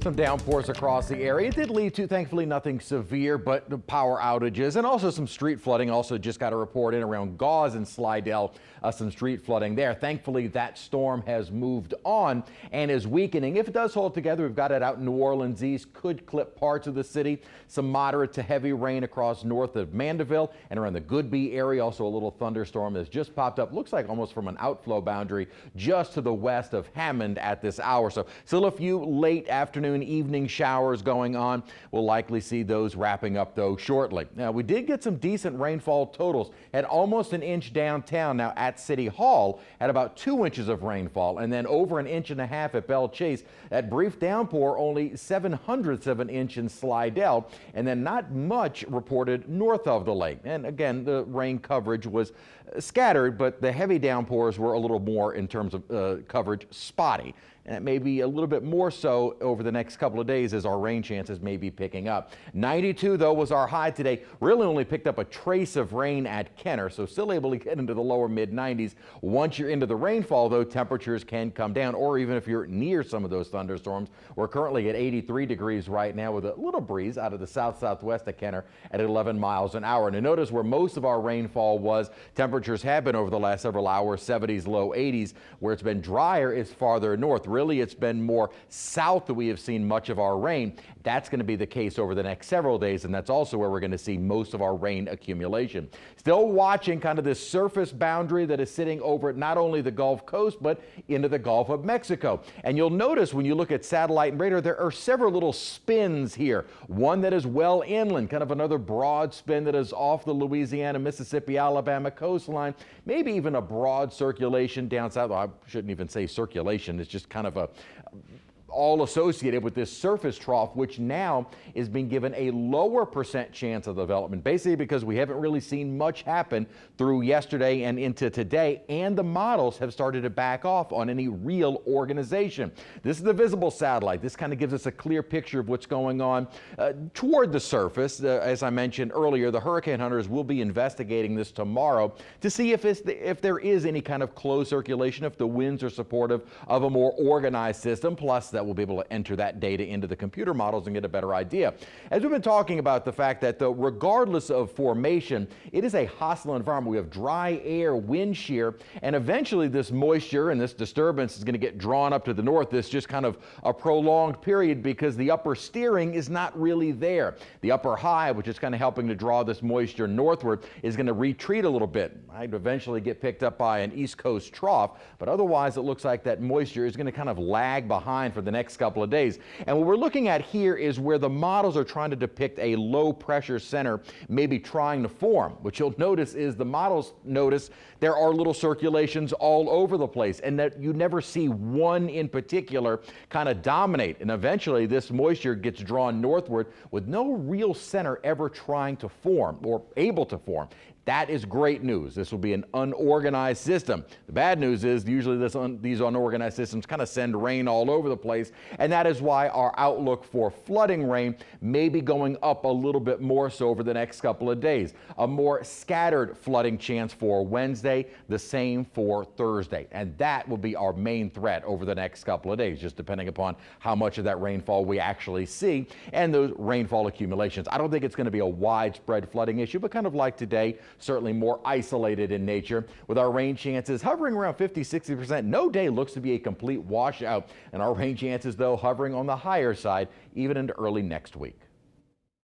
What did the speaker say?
Some downpours across the area. It did lead to, thankfully, nothing severe, but the power outages and also some street flooding. Also just got a report in around Gauze and Slidell, some street flooding there. Thankfully, that storm has moved on and is weakening. If it does hold together, we've got it out in New Orleans east, could clip parts of the city. Some moderate to heavy rain across north of Mandeville and around the Goodby area. Also a little thunderstorm has just popped up. Looks like almost from an outflow boundary just to the west of Hammond at this hour. So still a few late afternoon, evening showers going on. We'll likely see those wrapping up though shortly. Now we did get some decent rainfall totals. Had almost an inch downtown. Now at City Hall at about 2 inches of rainfall, and then over an inch and a half at Belle Chase. That brief downpour only 0.07 of an inch in Slidell, and then not much reported north of the lake. And again, the rain coverage was scattered, but the heavy downpours were a little more in terms of coverage spotty. And it may be a little bit more so over the next couple of days as our rain chances may be picking up. 92 though was our high today. Really only picked up a trace of rain at Kenner, so still able to get into the lower mid 90s. Once you're into the rainfall though, temperatures can come down, or even if you're near some of those thunderstorms. We're currently at 83 degrees right now with a little breeze out of the south-southwest of Kenner at 11 miles an hour. And notice where most of our rainfall was, temperatures have been over the last several hours, 70s, low 80s. Where it's been drier is farther north. Really, it's been more south that we have seen much of our rain. That's going to be the case over the next several days, and that's also where we're going to see most of our rain accumulation. Still watching kind of this surface boundary that is sitting over not only the Gulf Coast, but into the Gulf of Mexico. And you'll notice when you look at satellite and radar, there are several little spins here. One that is well inland, kind of another broad spin that is off the Louisiana, Mississippi, Alabama coastline. Maybe even a broad circulation down south. Well, I shouldn't even say circulation. It's just kind of a all associated with this surface trough, which now is being given a lower percent chance of development, basically because we haven't really seen much happen through yesterday and into today, and the models have started to back off on any real organization. This is the visible satellite. This kind of gives us a clear picture of what's going on toward the surface. As I mentioned earlier, the hurricane hunters will be investigating this tomorrow to see if there is any kind of closed circulation, if the winds are supportive of a more organized system, plus that we'll be able to enter that data into the computer models and get a better idea. As we've been talking about the fact that regardless of formation, it is a hostile environment. We have dry air, wind shear, and eventually this moisture and this disturbance is going to get drawn up to the north. This just kind of a prolonged period because the upper steering is not really there. The upper high, which is kind of helping to draw this moisture northward, is going to retreat a little bit. Might eventually get picked up by an east coast trough, but otherwise it looks like that moisture is going to kind of lag behind for the next couple of days. And what we're looking at here is where the models are trying to depict a low pressure center maybe trying to form. What you'll notice is the models notice there are little circulations all over the place, and that you never see one in particular kind of dominate. And eventually this moisture gets drawn northward with no real center ever trying to form or able to form. That is great news. This will be an unorganized system. The bad news is usually these unorganized systems kind of send rain all over the place, and that is why our outlook for flooding rain may be going up a little bit more so over the next couple of days. A more scattered flooding chance for Wednesday, the same for Thursday, and that will be our main threat over the next couple of days, just depending upon how much of that rainfall we actually see and those rainfall accumulations. I don't think it's going to be a widespread flooding issue, but kind of like today, certainly more isolated in nature, with our rain chances hovering around 50-60%. No day looks to be a complete washout, and our rain chances though hovering on the higher side even into early next week.